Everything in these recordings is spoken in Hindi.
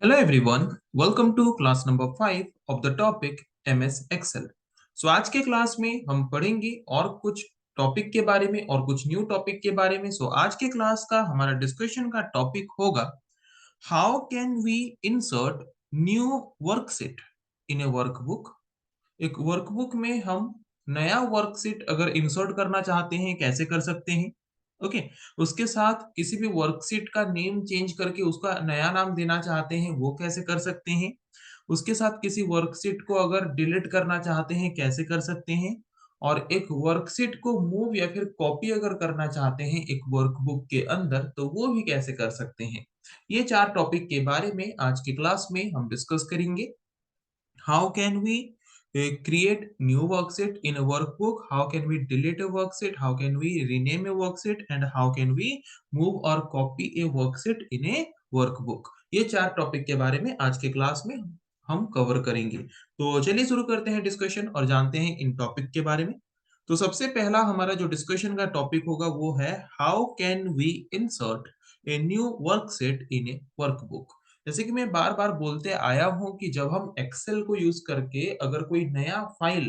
Hello everyone, welcome to class number 5 of the topic MS Excel. So आज के क्लास में हम पढ़ेंगे और कुछ टॉपिक के बारे में और कुछ न्यू टॉपिक के बारे में। आज के क्लास का हमारा डिस्कशन का टॉपिक होगा how can we insert new worksheet in a workbook. एक वर्कबुक में हम नया वर्कशीट अगर इंसर्ट करना चाहते हैं कैसे कर सकते हैं। ओके, उसके साथ किसी भी वर्कशीट का नेम चेंज करके उसका नया नाम देना चाहते हैं वो कैसे कर सकते हैं। उसके साथ किसी वर्कशीट को अगर डिलीट करना चाहते हैं कैसे कर सकते हैं। और एक वर्कशीट को मूव या फिर कॉपी अगर करना चाहते हैं एक वर्कबुक के अंदर तो वो भी कैसे कर सकते हैं। ये चार टॉपिक के बारे में आज की क्लास में हम डिस्कस करेंगे। How can we create new worksheet in a workbook? How can we delete a worksheet? How can we rename a worksheet? And how can we move or copy a worksheet in a workbook? ये चार टॉपिक के बारे में आज के क्लास में हम कवर करेंगे। तो चलिए शुरू करते हैं डिस्कशन और जानते हैं इन टॉपिक के बारे में। तो सबसे पहला हमारा जो डिस्कशन का टॉपिक होगा वो है how can we insert a new worksheet in a workbook. जैसे कि मैं बार-बार बोलते आया हूँ कि जब हम एक्सेल को यूज़ करके अगर कोई नया फाइल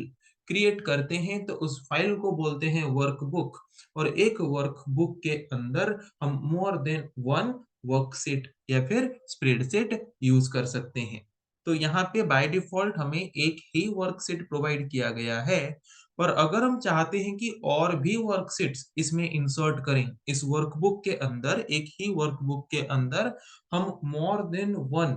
क्रिएट करते हैं तो उस फाइल को बोलते हैं वर्कबुक। और एक वर्कबुक के अंदर हम मोर देन वन वर्कशीट या फिर स्प्रेडशीट यूज़ कर सकते हैं। तो यहाँ पे बाय डिफ़ॉल्ट हमें एक ही वर्कशीट प्रोवाइड किया गया है। पर अगर हम चाहते हैं कि और भी वर्कशीट्स इसमें इंसर्ट करें, इस वर्कबुक के अंदर एक ही वर्कबुक के अंदर हम मोर देन वन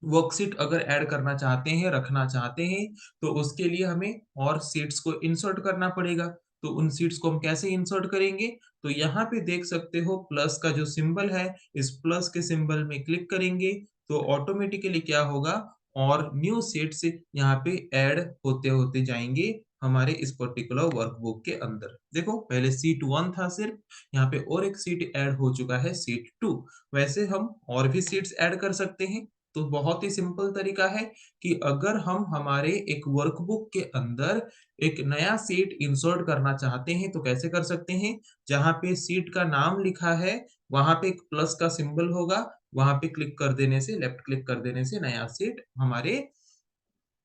वर्कशीट अगर ऐड करना चाहते हैं, रखना चाहते हैं, तो उसके लिए हमें और शीट्स को इंसर्ट करना पड़ेगा। तो उन शीट्स को हम कैसे इंसर्ट करेंगे? तो यहाँ पे देख सकते हो प्लस का जो सिंबल है, इस प्लस के सिंबल में क्लिक करेंगे, तो ऑटोमेटिकली क्या होगा और न्यू शीट्स यहाँ पे ऐड होते-होते जाएँगे हमारे इस पर्टिकुलर वर्कबुक के अंदर। देखो पहले शीट 1 था सिर्फ, यहाँ पे और एक शीट ऐड हो चुका है शीट 2। वैसे हम और भी शीट्स ऐड कर सकते हैं। तो बहुत ही सिंपल तरीका है कि अगर हम हमारे एक वर्कबुक के अंदर एक नया शीट इंसर्ट करना चाहते हैं तो कैसे कर सकते हैं। जहाँ पे शीट का नाम लिखा है वहाँ पे एक प्लस का सिंबल होगा, वहाँ पे क्लिक कर देने से लेफ्ट क्लिक कर देने से नया शीट हमारे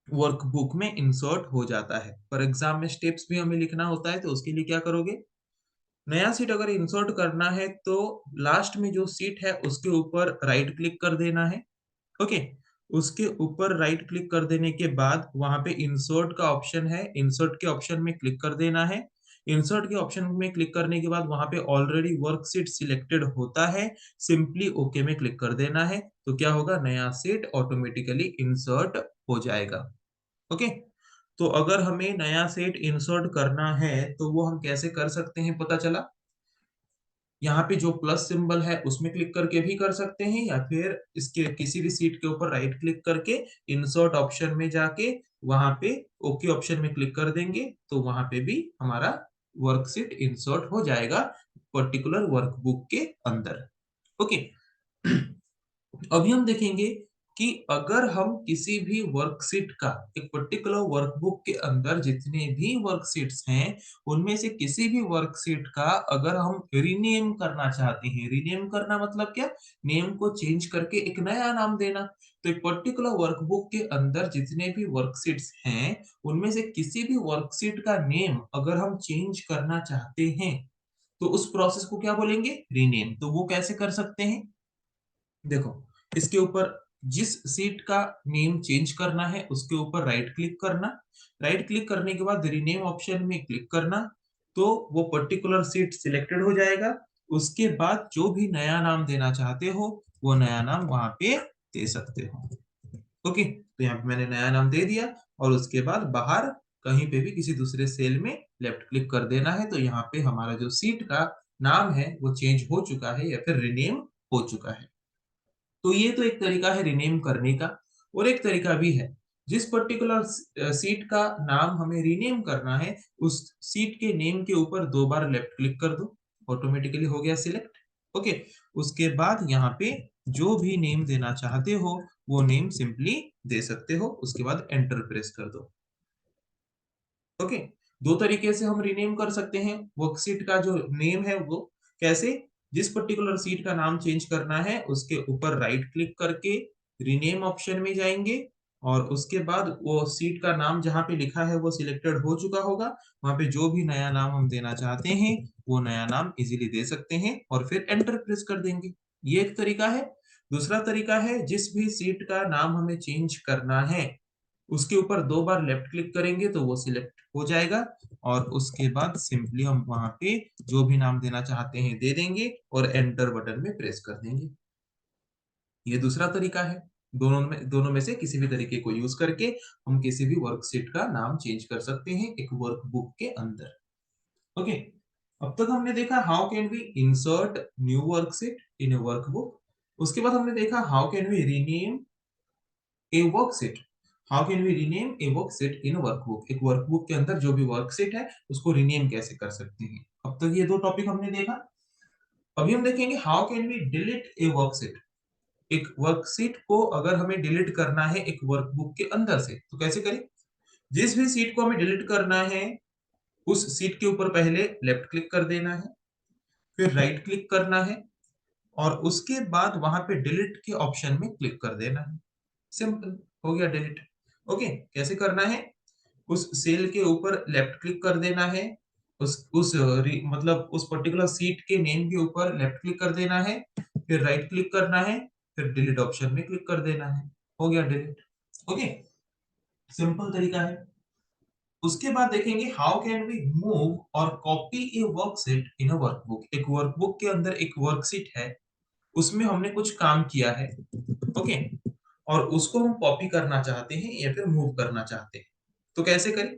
वर्कबुक में इंसर्ट हो जाता है। फॉर एग्जाम में स्टेप्स भी हमें लिखना होता है तो उसके लिए क्या करोगे, नया शीट अगर इंसर्ट करना है तो लास्ट में जो शीट है उसके ऊपर राइट क्लिक कर देना है। ओके, उसके ऊपर राइट क्लिक कर देने के बाद वहाँ पे इंसर्ट का ऑप्शन है, इंसर्ट के ऑप्शन में क्लिक कर देना है। इंसर्ट के ऑप्शन में क्लिक करने के बाद वहाँ पे ऑलरेडी वर्कशीट सिलेक्टेड होता है, सिंपली ओके में क्लिक कर देना है, तो क्या होगा नया शीट ऑटोमेटिकली इंसर्ट हो जाएगा। ओके, तो अगर हमें नया शीट इंसर्ट करना है तो वो हम कैसे कर सकते हैं पता चला? यहाँ पे जो प्लस सिंबल है उसमें क्लिक करके भी कर सकते हैं या फिर इसके किसी भी सीट के ऊपर राइट क्लिक करके इंसर्ट ऑप्शन में जाके वहाँ पे ओके ऑप्शन में क्लिक कर देंगे तो वहाँ पे भी हमारा वर्कशीट इंसर्ट हो जाएगा पर्टिकुलर वर्कबुक के अंदर। ओके, अभी हम देखेंगे कि अगर हम किसी भी वर्कशीट का एक पर्टिकुलर वर्कबुक के अंदर जितने भी वर्कशीट्स हैं, उनमें से किसी भी वर्कशीट का अगर हम रीनेम करना चाहते हैं, रीनेम करना मतलब क्या? नेम को चेंज करके एक नया नाम देना। तो एक पर्टिकुलर वर्कबुक के अंदर जितने भी वर्कशीट्स हैं, उनमें से किसी भी वर्कशीट का नेम अगर हम चेंज करना चाहते हैं, तो उस प्रोसेस को क्या बोलेंगे? रीनेम। तो वो कैसे कर सकते हैं? देखो, इसके ऊपर जिस सीट का नेम चेंज करना है उसके ऊपर राइट क्लिक करना, राइट क्लिक करने के बाद रीनेम ऑप्शन में क्लिक करना, तो वो पर्टिकुलर सीट सिलेक्टेड हो जाएगा। उसके बाद जो भी नया नाम देना चाहते हो, वो नया नाम वहाँ पे दे सकते हो। ओके, तो यहाँ पे मैंने नया नाम दे दिया और उसके बाद बाहर कहीं पे भी किसी दूसरे सेल में लेफ्ट क्लिक कर देना है, तो यहाँ पे हमारा जो सीट का नाम है वो चेंज हो चुका है या फिर रीनेम हो चुका है। तो ये तो एक तरीका है रीनेम करने का और एक तरीका भी है, जिस पर्टिकुलर सीट का नाम हमें रीनेम करना है, उस सीट के नेम के ऊपर 2 बार लेफ्ट क्लिक कर दो, ऑटोमेटिकली हो गया सिलेक्ट। ओके, उसके बाद यहाँ पे जो भी नेम देना चाहते हो, वो नेम सिंपली दे सकते हो, उसके बाद एंटर प्रेस कर दो। ओके, 2 तरीके से हम रीनेम कर सकते हैं। वर्कशीट का जो नेम है वो कैसे? जिस पर्टिकुलर सीट का नाम चेंज करना है, उसके ऊपर राइट क्लिक करके रीनेम ऑप्शन में जाएंगे और उसके बाद वो सीट का नाम जहाँ पे लिखा है वो सिलेक्टेड हो चुका होगा। वहां पे जो भी नया नाम हम देना चाहते हैं वो नया नाम इजीली दे सकते हैं और फिर एंटर प्रेस कर देंगे। ये एक तरीका है। दूसरा तरीका है, जिस भी सीट का नाम हमें चेंज करना है उसके ऊपर 2 बार लेफ्ट क्लिक करेंगे तो वो सिलेक्ट हो जाएगा और उसके बाद सिंपली हम वहां पे जो भी नाम देना चाहते हैं दे देंगे और एंटर बटन में प्रेस कर देंगे। ये दूसरा तरीका है। दोनों में से किसी भी तरीके को यूज करके हम किसी भी वर्कशीट का नाम चेंज कर सकते हैं एक वर्कबुक के अंदर। ओके, अब तक हमने देखा how can we insert new worksheet in a workbook. उसके बाद हमने देखा how can we rename a worksheet. How can we rename a worksheet in workbook. एक वर्कबुक के अंदर जो भी वर्कशीट है उसको रीनेम कैसे कर सकते हैं। अब तक ये 2 टॉपिक हमने देखा। अभी हम देखेंगे how can we delete a worksheet. एक वर्कशीट को अगर हमें डिलीट करना है एक वर्कबुक के अंदर से तो कैसे करें। जिस भी सीट को हमें डिलीट करना है उस सीट के ऊपर पहले लेफ्ट क्लिक कर देना है, फिर राइट क्लिक करना है और उसके बाद वहां पे डिलीट के ऑप्शन में क्लिक कर देना है। सिंपल, हो गया डिलीट। ओके, कैसे करना है, उस सेल के ऊपर लेफ्ट क्लिक कर देना है, मतलब उस पर्टिकुलर सीट के नेम के ऊपर लेफ्ट क्लिक कर देना है, फिर राइट क्लिक करना है, फिर डिलीट ऑप्शन में क्लिक कर देना है। हो गया डिलीट। ओके, सिंपल तरीका है। उसके बाद देखेंगे हाउ कैन वी मूव और कॉपी ए वर्कशीट इन अ वर्कबुक। एक वर्कबुक के अंदर एक वर्कशीट है, उसमें हमने कुछ काम किया है। ओके, और उसको हम कॉपी करना चाहते हैं या फिर मूव करना चाहते हैं तो कैसे करें।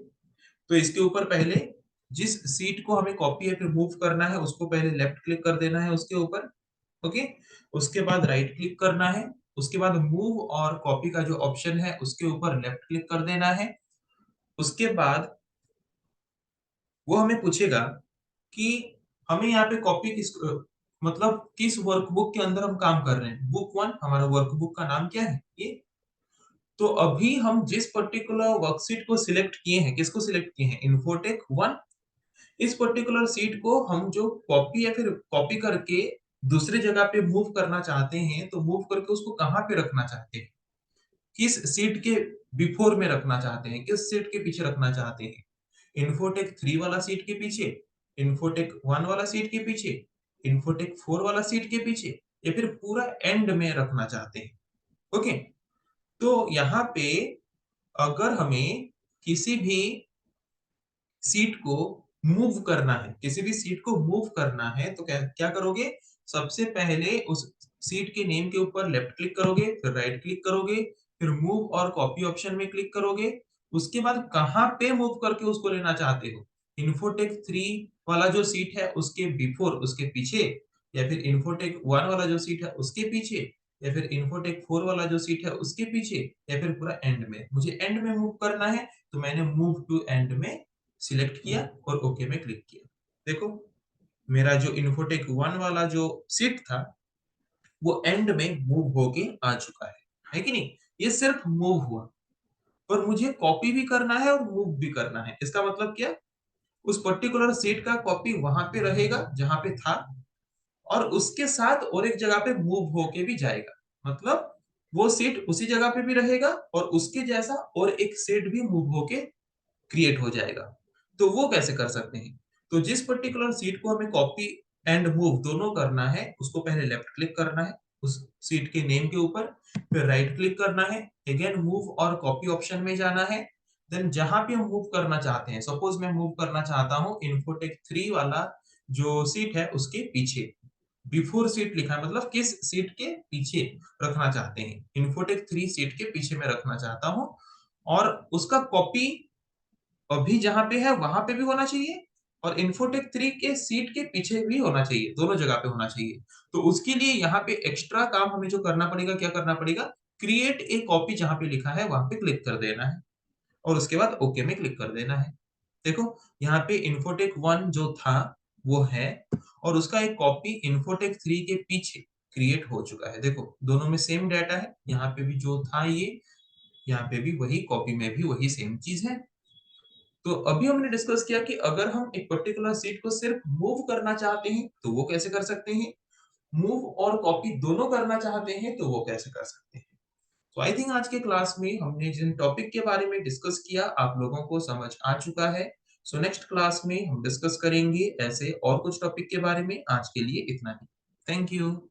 तो इसके ऊपर पहले जिस सीट को हमें कॉपी या फिर मूव करना है उसको पहले लेफ्ट क्लिक कर देना है उसके ऊपर। ओके, उसके बाद राइट क्लिक करना है, उसके बाद मूव और कॉपी का जो ऑप्शन है उसके ऊपर लेफ्ट क्लिक कर देना है। उसके बाद वो हमें पूछेगा कि हमें यहाँ पे कॉपी मतलब किस वर्कबुक के अंदर हम काम कर रहे हैं। बुक 1 हमारा वर्कबुक का नाम क्या है ये। तो अभी हम जिस पर्टिकुलर वर्कशीट को सिलेक्ट किए हैं, किसको सिलेक्ट किए हैं, इन्फोटेक 1। इस पर्टिकुलर सीट को हम जो कॉपी या फिर कॉपी करके दूसरी जगह पे मूव करना चाहते हैं तो मूव करके उसको कहाँ पे रखना चाहते हैं, किस सीट के बिफोर में रखना चाहते हैं, किस सीट के पीछे रखना चाहते हैं। इन्फोटेक 3 वाला सीट के पीछे, इन्फोटेक 1 वाला सीट के पीछे, इन्फोटेक 4 वाला सीट के पीछे या फिर पूरा एंड में रखना चाहते हैं। ओके, तो यहाँ पे अगर हमें किसी भी सीट को मूव करना है, किसी भी सीट को मूव करना है तो क्या क्या करोगे। सबसे पहले उस सीट के नेम के ऊपर लेफ्ट क्लिक करोगे, फिर राइट क्लिक करोगे, फिर मूव और कॉपी ऑप्शन में क्लिक करोगे। उसके बाद कहाँ पे मूव करके उसको लेना चाहते हो, इन्फोटेक 3 वाला जो सीट है उसके बिफोर, उसके पीछे, या फिर इन्फोटेक 1 वाला जो सीट है उसके पीछे, या फिर इन्फोटेक 4 वाला जो सीट है उसके पीछे, या फिर पूरा एंड में। मुझे एंड में मूव करना है तो मैंने मूव टू एंड में सिलेक्ट किया और ओके में क्लिक किया। देखो, मेरा जो इन्फोटेक 1 वाला जो सीट था वो एंड में मूव होके आ चुका है कि नहीं। ये सिर्फ मूव हुआ, पर मुझे कॉपी भी करना है और मूव भी करना है। इसका मतलब क्या, उस पर्टिकुलर सीट का कॉपी वहां पे रहेगा जहां पे था और उसके साथ और एक जगह पे मूव होके भी जाएगा। मतलब वो सीट उसी जगह पे भी रहेगा और उसके जैसा और एक सीट भी मूव होके क्रिएट हो जाएगा। तो वो कैसे कर सकते हैं, तो जिस पर्टिकुलर सीट को हमें कॉपी एंड मूव दोनों करना है उसको पहले लेफ्ट क्लिक करना है उस सीट के नेम के ऊपर, फिर राइट क्लिक करना है, अगेन मूव और कॉपी ऑप्शन में जाना है। देन जहां पे हम मूव करना चाहते हैं, सपोज मैं मूव करना चाहता हूँ इन्फोटेक 3 वाला जो सीट है उसके पीछे, बिफोर सीट लिखा है मतलब किस सीट के पीछे रखना चाहते हैं, इन्फोटेक 3 सीट के पीछे मैं रखना चाहता हूँ और उसका कॉपी अभी जहां पे है वहां पे भी होना चाहिए और इन्फोटेक 3 के सीट के पीछे भी होना चाहिए, दोनों जगह पे होना चाहिए। तो उसके लिए यहाँ पे एक्स्ट्रा काम हमें जो करना पड़ेगा, क्या करना पड़ेगा, क्रिएट ए कॉपी जहां पे लिखा है वहां पे क्लिक कर देना है और उसके बाद ओके में क्लिक कर देना है। देखो, यहाँ पे इन्फोटेक 1 जो था वो है और उसका एक कॉपी इन्फोटेक 3 के पीछे क्रिएट हो चुका है। देखो, दोनों में सेम डाटा है, यहाँ पे भी जो था ये, यहाँ पे भी वही, कॉपी में भी वही सेम चीज है। तो अभी हमने डिस्कस किया कि अगर हम एक पर्टिकुलर सीट को सिर्फ मूव करना चाहते हैं तो वो कैसे कर सकते हैं, मूव और कॉपी दोनों करना चाहते हैं तो वो कैसे कर सकते हैं। तो आई थिंक आज के क्लास में हमने जिन टॉपिक के बारे में डिस्कस किया आप लोगों को समझ आ चुका है। सो नेक्स्ट क्लास में हम डिस्कस करेंगे ऐसे और कुछ टॉपिक के बारे में। आज के लिए इतना ही। Thank you.